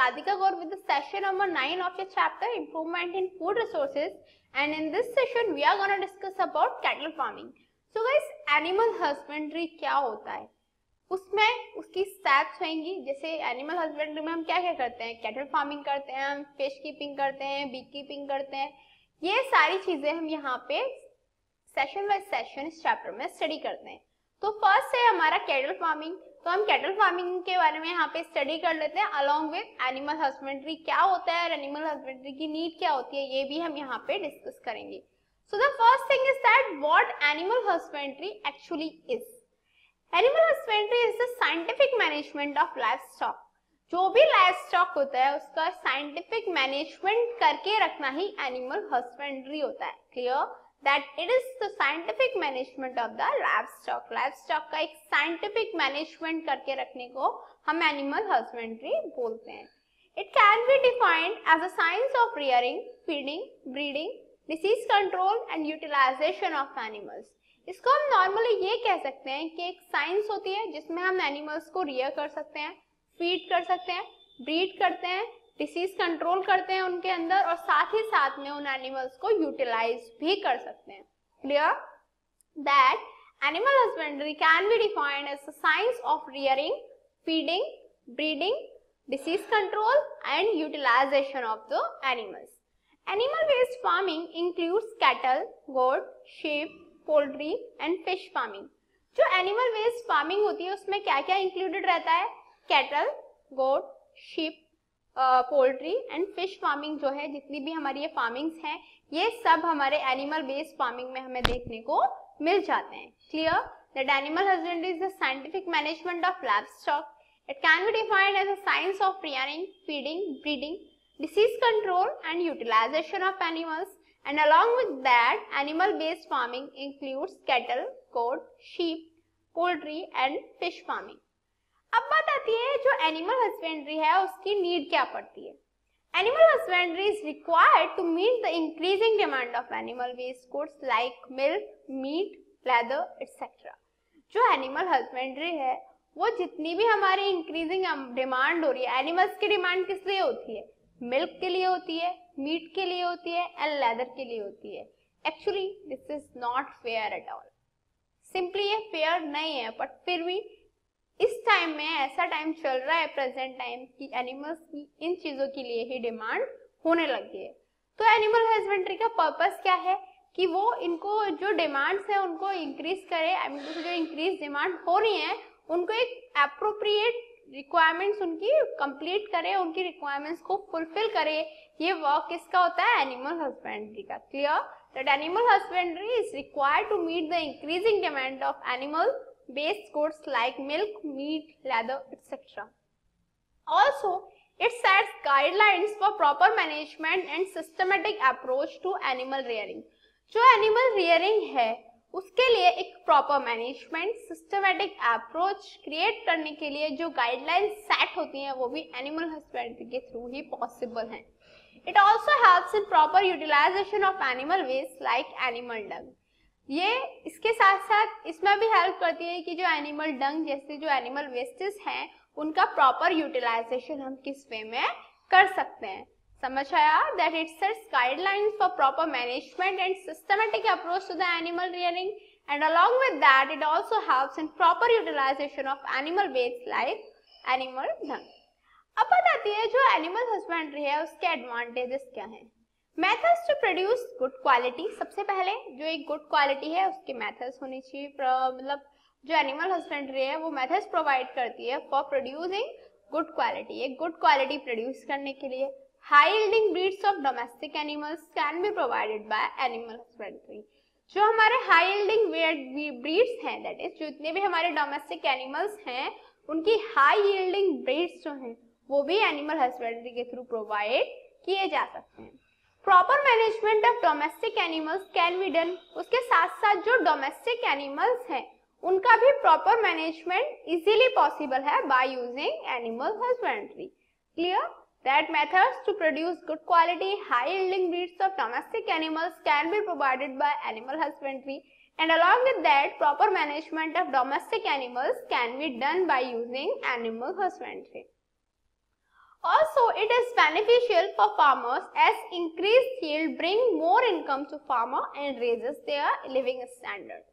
Radhika Gaur with the session number 9 of your chapter Improvement in Food Resources, and in this session we are going to discuss about cattle farming. So guys, animal husbandry क्या होता है, उसमें उसकी steps होंगी. जैसे animal husbandry में हम क्या क्या करते हैं, कैटल फार्मिंग करते हैं, हम फिश कीपिंग करते हैं, बी कीपिंग करते हैं. ये सारी चीजें हम यहाँ पे सेशन बाय सेशन इस चैप्टर में स्टडी करते हैं. तो फर्स्ट है हमारा कैटल फार्मिंग. तो हम कैटल फार्मिंग के बारे में यहाँ पे स्टडी कर लेते हैं अलोंग विद एनिमल हस्बेंड्री क्या होता है और एनिमल हस्बेंड्री की नीड क्या होती है, ये भी हम यहाँ पे डिस्कस करेंगे. So the first thing is that what animal husbandry actually is. Animal husbandry is the scientific management of life stock. जो भी लाइफ स्टॉक होता है उसका साइंटिफिक मैनेजमेंट करके रखना ही एनिमल हस्बेंड्री होता है. Clear that it is the scientific management of the livestock. livestock का एक scientific management करके रखने को हम animal husbandry बोलते हैं. It can be defined as a science of rearing, feeding, breeding, disease control and utilization of animals. इसको हम normally ये कह सकते हैं कि एक science होती है जिसमें हम animals को rear कर सकते हैं, feed कर सकते हैं, breed करते हैं, डिसीज कंट्रोल करते हैं उनके अंदर और साथ ही साथ में उन एनिमल्स को यूटिलाइज भी कर सकते हैं. Clear that animal husbandry can be defined as the science of rearing, feeding, breeding, disease control and utilisation of the animals. Animal based farming includes cattle, goat, sheep, poultry and fish farming. जो animal based farming होती है उसमें क्या क्या included रहता है, cattle, goat, sheep, poultry and fish farming. जो है जितनी भी हमारी ये फार्मिंग्स हैं ये सब हमारे एनिमल बेस्ड फार्मिंग में हमें देखने को मिल जाते हैं. Clear that animal husbandry is the scientific management of livestock. It can be defined as a science of rearing, feeding, breeding, disease control and utilisation of animals. And along with that animal based farming includes cattle, goat, sheep, poultry and fish farming. अब बात आती है जो animal husbandry है उसकी need क्या पड़ती है. Animal husbandry is required to meet the increasing demand of animal based goods like milk, meat, leather etcetera. जो एनिमल हस्बेंड्री है वो जितनी भी हमारी इंक्रीजिंग डिमांड हो रही है, एनिमल्स की डिमांड किस लिए होती है, मिल्क के लिए होती है, मीट के लिए होती है एंड लेदर के लिए होती है. Actually this is not fair at all. Simply ये फेयर नहीं है, बट फिर भी इस टाइम में ऐसा टाइम चल रहा है प्रेजेंट टाइम की एनिमल्स की इन चीजों के लिए ही डिमांड होने लगी है. तो एनिमल हस्बेंड्री का पर्पस क्या है कि वो इनको जो डिमांड्स है उनको इंक्रीज करे. आई मीन जो इंक्रीज डिमांड हो रही है उनको एक एप्रोप्रिएट रिक्वायरमेंट्स उनकी कंप्लीट करे, उनकी रिक्वायरमेंट्स को फुलफिल करे. ये वर्क किसका होता है, एनिमल हस्बेंड्री का. Clear that animal husbandry is required to meet the increasing demand of animal based goods like milk, meat, leather, etc. Also, it sets guidelines for proper management and systematic approach to animal rearing. जो animal rearing है उसके लिए एक proper management, systematic approach create करने के लिए जो guidelines set होती हैं वो भी animal husbandry के through ही possible हैं. It also helps in proper utilization of animal waste like animal dung. ये इसके साथ साथ इसमें भी हेल्प करती है कि जो एनिमल डंग जैसे जो एनिमल वेस्टेज हैं उनका प्रॉपर यूटिलाइजेशन हम किस वे में कर सकते हैं. समझ आया that it sets guidelines for proper management and systematic approach to the animal rearing and along with that it also helps in proper utilisation of animal waste like animal dung. अब बात आती है जो एनिमल हस्बेंड्री है उसके advantages क्या हैं. Methods to produce good quality. सबसे पहले जो एक गुड क्वालिटी है उसके मेथड्स होने चाहिए. मतलब जो एनिमल हस्बेंड्री है वो मेथड्स प्रोवाइड करती है फॉर प्रोड्यूसिंग गुड क्वालिटी. एक गुड क्वालिटी प्रोड्यूस करने के लिए high yielding breeds of domestic animals can be provided by animal husbandry. जो हमारे हाई यील्डिंग ब्रीड्स हैं, दैट इज जो इतने भी हमारे डोमेस्टिक एनिमल्स हैं उनकी हाई यील्डिंग ब्रीड्स जो हैं वो भी एनिमल हस्बेंड्री के थ्रू प्रोवाइड किए जा सकते हैं. Proper management of domestic animals can be done. उसके साथ साथ जो डोमेस्टिक एनिमल्स हैं उनका भी प्रॉपर मैनेजमेंट इजीली पॉसिबल है by using animal husbandry. Clear that methods to produce good quality high yielding breeds of domestic animals can be provided by animal husbandry and along with that proper management of domestic animals can be done by using animal husbandry. Also, it is beneficial for farmers as increased yield bring more income to farmer and raises their living standard.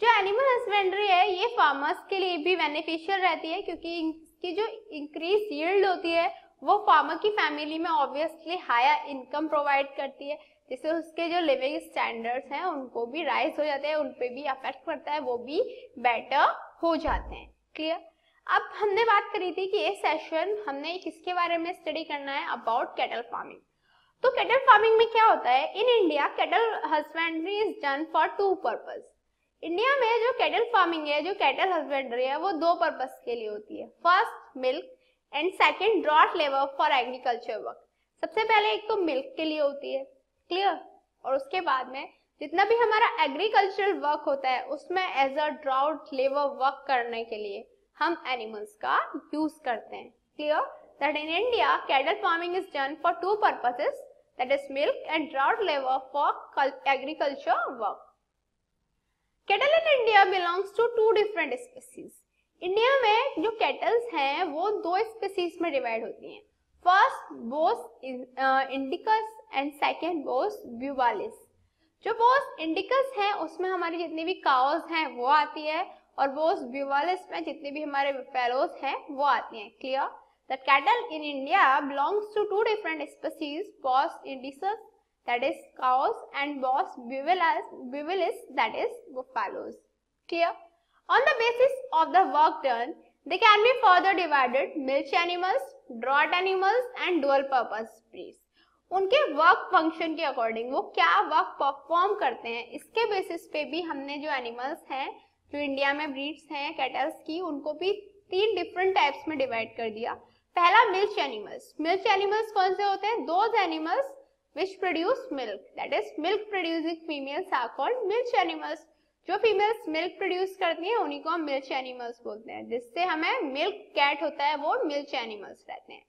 जो animal husbandry है ये farmers के लिए भी beneficial रहती है क्योंकि इसकी जो इंक्रीज यील्ड होती है वो फार्मर की फैमिली में ऑब्वियसली हायर इनकम प्रोवाइड करती है, जिससे उसके जो लिविंग स्टैंडर्ड्स हैं उनको भी राइज हो जाते हैं, उन पे भी अफेक्ट करता है, वो भी बेटर हो जाते हैं. क्लियर. अब हमने बात करी थी कि ये सेशन हमने किसके बारे में स्टडी करना है, अबाउट कैटल फार्मिंग. तो कैटल फार्मिंग में क्या होता है, in India cattle husbandry is done for two purpose. India में जो कैटल फार्मिंग है, जो कैटल हस्बेंड्री है, वो दो पर्पस के लिए होती है. First milk and second drought labour for agriculture work. सबसे पहले एक तो मिल्क के लिए होती है. क्लियर. और उसके बाद में जितना भी हमारा एग्रीकल्चरल वर्क होता है उसमें as a drought labour work करने के लिए हम एनिमल्स का यूज करते हैं. Clear. That in India cattle farming is done for two purposes, that is milk and drought labour for agriculture work. Cattle in India belongs to two different species. India में जो kettles हैं वो दो species में divide होती हैं. First Bos indicus and second Bos bubalis. जो Bos indicus है उसमें हमारी जितनी भी काउस हैं वो आती है और बोस ब्यूवालिस में जितने भी हमारे बुफेलोस हैं वो आती हैं. Clear. The cattle in India belongs to two different species, Bos indicus that is cows and Bos buvalis that is buffaloes. Clear. On the basis of the work done, they can be further divided milch animals, draught animals and dual purpose breeds. उनके work function के according वो क्या work perform करते हैं इसके basis पे भी हमने जो एनिमल्स हैं जो इंडिया में ब्रीड्स हैं कैटल्स की उनको भी तीन डिफरेंट टाइप्स में डिवाइड कर दिया. पहला मिल्च एनिमल्स. मिल्च एनिमल्स कौन से होते हैं, those animals which produce milk, that is milk producing females are called milch animals. जो फीमेल्स मिल्क प्रोड्यूस करती हैं उन्हीं को हम मिल्च एनिमल्स बोलते हैं, जिससे हमें मिल्क कैट होता है वो मिल्च एनिमल्स रहते हैं.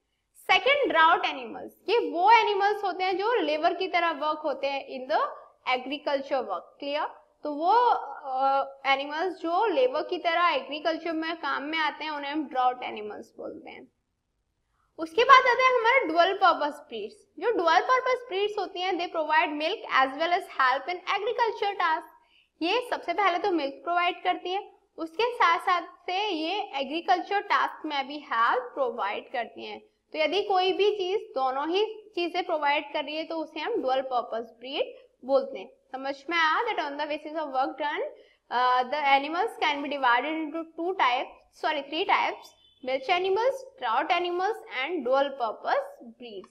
Second drought animals. ये वो एनिमल्स होते हैं जो लेबर की तरह वर्क होते हैं in the agriculture work. Clear. तो वो एनिमल्स जो लेबर की तरह एग्रीकल्चर में काम में आते हैं उन्हें हम ड्राउट एनिमल्स बोलते हैं. उसके बाद आते हैं हमारे डुअल पर्पस ब्रीड्स. जो डुअल पर्पस ब्रीड्स होती हैं they provide milk as well as help in agriculture task. ये सबसे पहले तो मिल्क प्रोवाइड करती है, उसके साथ साथ से ये एग्रीकल्चर टास्क में भी हेल्प प्रोवाइड करती हैं. तो यदि कोई भी चीज दोनों ही चीजें प्रोवाइड कर रही है तो उसे हम डुअल पर्पस ब्रीड बोलते हैं. समझ में आया that on the basis of work done the animals can B divided into three types, milch animals, drought animals and dual purpose breeds.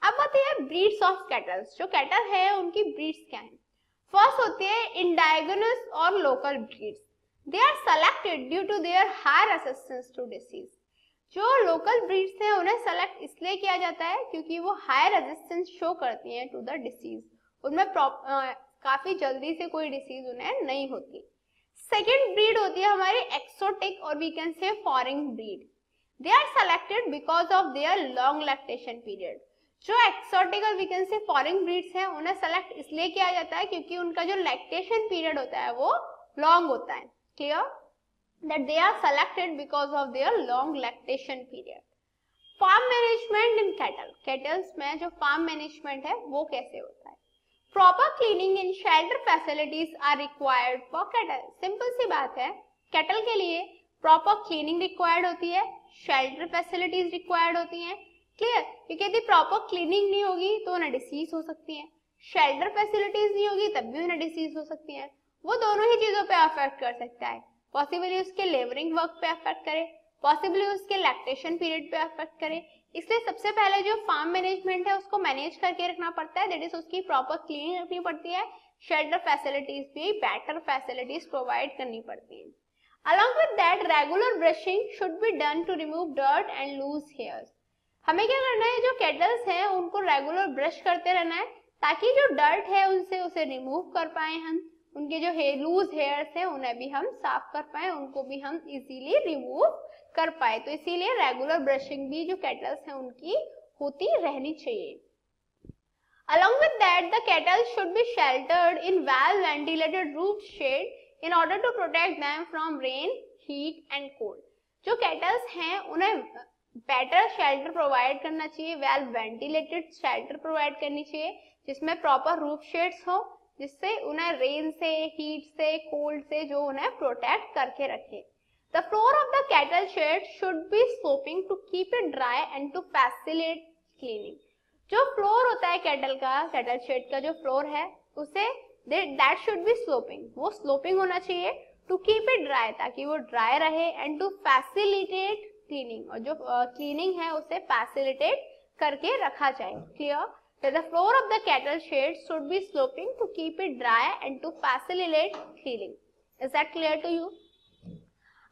अब आती है ब्रीड्स ऑफ कैटल्स. जो कैटल है उनकी ब्रीड्स क्या है. फर्स्ट होती है इंडाइगोनस और local breeds. They are selected due to their high resistance to disease. जो लोकल ब्रीड्स हैं उन्हें सेलेक्ट इसलिए किया जाता है क्योंकि वो हाई रेजिस्टेंस शो करती हैं टू द डिसीज. उनमें काफी जल्दी से कोई डिसीज उन्हें नहीं होती. सेकेंड ब्रीड होती है हमारी एक्सोटिक और we can say foreign breed. They are selected because of their long lactation period. जो एक्सोटिक और we can say foreign breeds हैं उन्हें सेलेक्ट इसलिए किया जाता है क्योंकि उनका जो लैक्टेशन पीरियड होता है वो लॉन्ग होता है. Clear. That they are selected because of their long lactation period. Farm management in cattle. Cattles में जो फार्म मैनेजमेंट है वो कैसे होता है. Proper cleaning and shelter facilities are required for cattle. Simple सी बात है, कैटल के लिए प्रॉपर क्लीनिंग रिक्वायर्ड होती है, शेल्टर फैसिलिटीज रिक्वायर्ड होती हैं. क्लियर. क्योंकि यदि प्रॉपर क्लीनिंग नहीं होगी तो उन्हें डिसीज हो सकती है, शेल्टर फैसिलिटीज नहीं होगी तब भी उन्हें डिसीज हो सकती है. वो दोनों ही चीजों पे अफेक्ट कर सकता है. पॉसिबली उसके लेबरिंग वर्क पे अफेक्ट करे, पॉसिबली उसके लैक्टेशन पीरियड पे अफेक्ट करे. इसलिए सबसे पहले जो फार्म मैनेजमेंट है उसको मैनेज करके रखना पड़ता है. दैट इज उसकी प्रॉपर क्लीनिंग रखनी पड़ती है, शेल्टर फैसिलिटीज भी बेटर फैसिलिटीज प्रोवाइड करनी पड़ती है. Along with that regular brushing should be done to remove dirt and loose hairs. हमें क्या करना है, जो कैटल्स हैं उनको रेगुलर ब्रश करते रहना है ताकि जो डर्ट है उनसे उसे रिमूव कर पाए हम. उनके जो लूज हेयर्स हैं उन्हें भी हम साफ कर पाए, उनको भी हम इजीली रिमूव कर पाए. तो इसीलिए रेगुलर ब्रशिंग भी जो कैटल्स हैं उनकी होती रहनी चाहिए. Along with that, the cattle should be sheltered in well-ventilated roof shade in order to protect them from rain, heat and cold. जो कैटल्स हैं उन्हें बेटर शेल्टर प्रोवाइड करना चाहिए, वेल वेंटिलेटेड शेल्टर प्रोवाइड करनी चाहिए जिसमें प्रॉपर रूफ शेड्स हो, जिससे उन्हें रेन से, हीट से, कोल्ड से जो उन्हें प्रोटेक्ट करके रखे। The floor of the cattle shed should be sloping to keep it dry and to facilitate cleaning. जो फ्लोर होता है कैटल का, कैटल शेड का जो फ्लोर है उसे दैट शुड बी स्लोपिंग, वो स्लोपिंग होना चाहिए टू कीप इट ड्राई, ताकि वो ड्राई रहे, एंड टू फैसिलिटेट क्लीनिंग, और जो क्लीनिंग है उसे फैसिलिटेट करके रखा जाए। Clear? So the floor of the cattle shed should be sloping to keep it dry and to facilitate cleaning. Is that clear to you?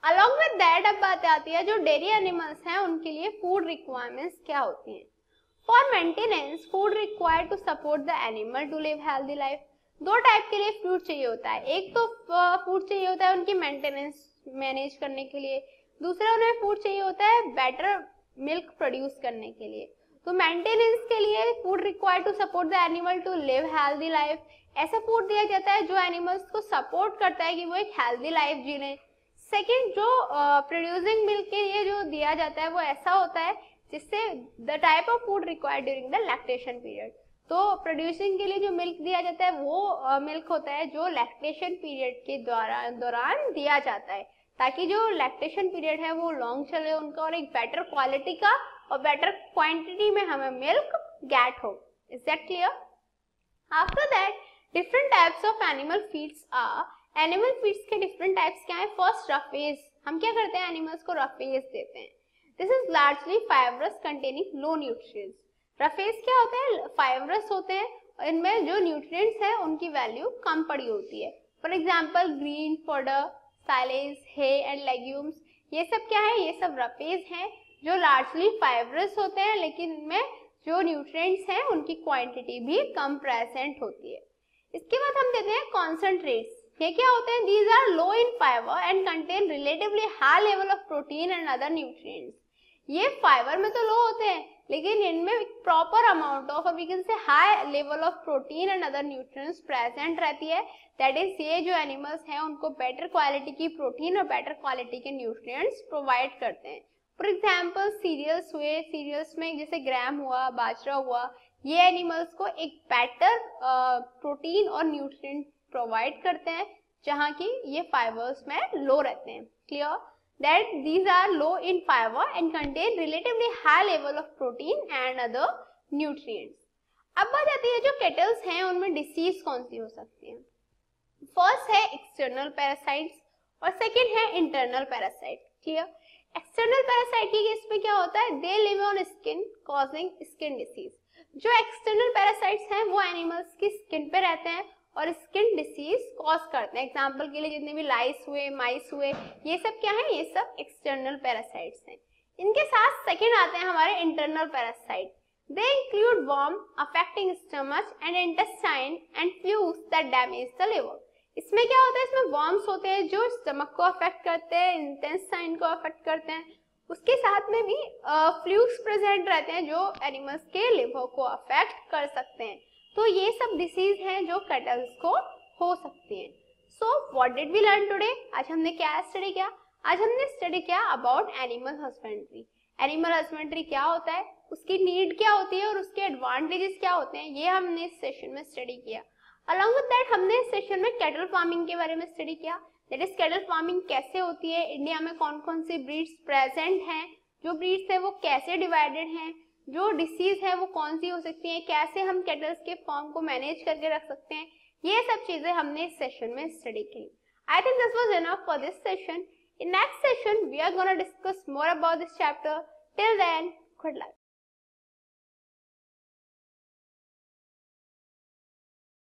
Along with that अब बात आती है जो डेयरी एनिमल्स हैं उनके लिए फूड रिक्वायरमेंट्स क्या होती हैं। For maintenance, food required to support the animal to live healthy life. दो टाइप के लिए फूड चाहिए होता है, एक तो फूड चाहिए होता है उनकी मेंटेनेंस मैनेज करने के लिए, दूसरा उन्हें फूड चाहिए होता है बेटर मिल्क प्रोड्यूस करने के लिए। तो मेंटेनेंस के लिए food required to support the animal to live healthy life, ऐसा फूड दिया जाता है जो एनिमल्स को सपोर्ट करता है कि वो एक हेल्दी लाइफ जी लें। सेकेंड, जो प्रोड्यूसिंग मिल्क के लिए जो दिया जाता है वो ऐसा होता है जिससे the type of food required during the lactation period. तो प्रोड्यूसिंग के लिए जो मिल्क दिया जाता है वो मिल्क होता है जो लैक्टेशन पीरियड के दौरान दिया जाता है, ताकि जो लैक्टेशन पीरियड है वो लॉन्ग चले उनका, और एक बेटर क्वालिटी का और बेटर क्वांटिटी में हमें मिल्क गेट हो। Is that clear? After that different types of animal feeds are, animal feeds के डिफरेंट टाइप्स क्या है। First, roughage. हम क्या करते हैं, एनिमल्स को रफेज देते हैं। This is largely fibrous containing low nutrients. Roughage क्या होते हैं, फाइब्रस होते हैं, इनमें जो न्यूट्रिएंट्स है उनकी वैल्यू कम पड़ी होती है। For example green fodder, silage, hay and legumes, ये सब क्या है, ये सब रफेज हैं जो लार्जली फाइब्रस होते हैं, लेकिन इनमें जो न्यूट्रिएंट्स हैं उनकी क्वांटिटी भी कम प्रेजेंट होती है। इसके बाद हम देते हैं कॉन्सेंट्रेट्स। ये क्या होते हैं, these are low in fibre and contain relatively high level of protein and other nutrients. ये फाइबर में तो लो होते हैं, लेकिन इनमें प्रॉपर अमाउंट ऑफ, और we can say high level of protein and other nutrients present रहती है। दैट इज ये जो एनिमल्स हैं उनको बेटर क्वालिटी की प्रोटीन और बेटर क्वालिटी के न्यूट्रिएंट्स प्रोवाइड करते हैं। फॉर एग्जाम्पल सीरियल्स हुए, सीरियल्स में जैसे ग्राम हुआ, बाजरा हुआ, ये एनिमल्स को एक बेटर प्रोटीन और न्यूट्रिएंट प्रोवाइड करते हैं, जहाँ की ये फाइबर्स में लो रहते हैं। Clear? that these are low in fiber and contain relatively high level of protein and other nutrients. अब बात आती है जो केटल्स हैं उनमें डिसीज कौन सी हो सकती है। फर्स्ट है एक्सटर्नल पैरासाइट्स और सेकंड है internal parasite. Clear? External parasite के केस में क्या होता है, they live on skin causing skin disease. जो एक्सटर्नल पैरासाइट्स हैं वो एनिमल्स की स्किन पे रहते हैं और स्किन डिसीज कॉज करते हैं। एग्जाम्पल के लिए जितने भी लाइस हुए, माइस हुए, ये सब क्या है, ये सब एक्सटर्नल पैरासाइट्स हैं। इनके साथ सेकंड आते हैं हमारे internal parasite. They include worm affecting stomach and intestine and flukes that damage the liver. इसमें क्या होता है, इसमें वर्म्स होते हैं जो स्टमक को अफेक्ट करते हैं, इंटेस्टाइन को अफेक्ट करते हैं, उसके साथ में भी फ्लूस प्रेजेंट रहते हैं जो एनिमल्स के लिवर को अफेक्ट कर सकते हैं। तो ये सब डिसीज हैं जो कैटल्स को हो सकती हैं। So what did we learn today? आज हमने क्या स्टडी किया? आज हमने स्टडी किया about animal husbandry. Animal husbandry क्या होता है, उसकी नीड क्या होती है और उसके एडवांटेजेस क्या होते हैं, ये हमने इस सेशन में स्टडी किया। अलॉन्ग विद दैट हमने इस सेशन में कैटल फार्मिंग के बारे में स्टडी किया। दैट इज कैटल फार्मिंग कैसे होती है, इंडिया में कौन कौन सी ब्रीड्स प्रेजेंट हैं, जो ब्रीड्स है वो कैसे डिवाइडेड हैं, जो डिसीज है वो कौन सी हो सकती है, कैसे हम कैटल्स के फार्म को मैनेज करके रख सकते हैं, ये सब चीजें हमने इस सेशन में स्टडी की। I think this was enough for this session. In next session we are gonna discuss more about this chapter. Till then, good luck.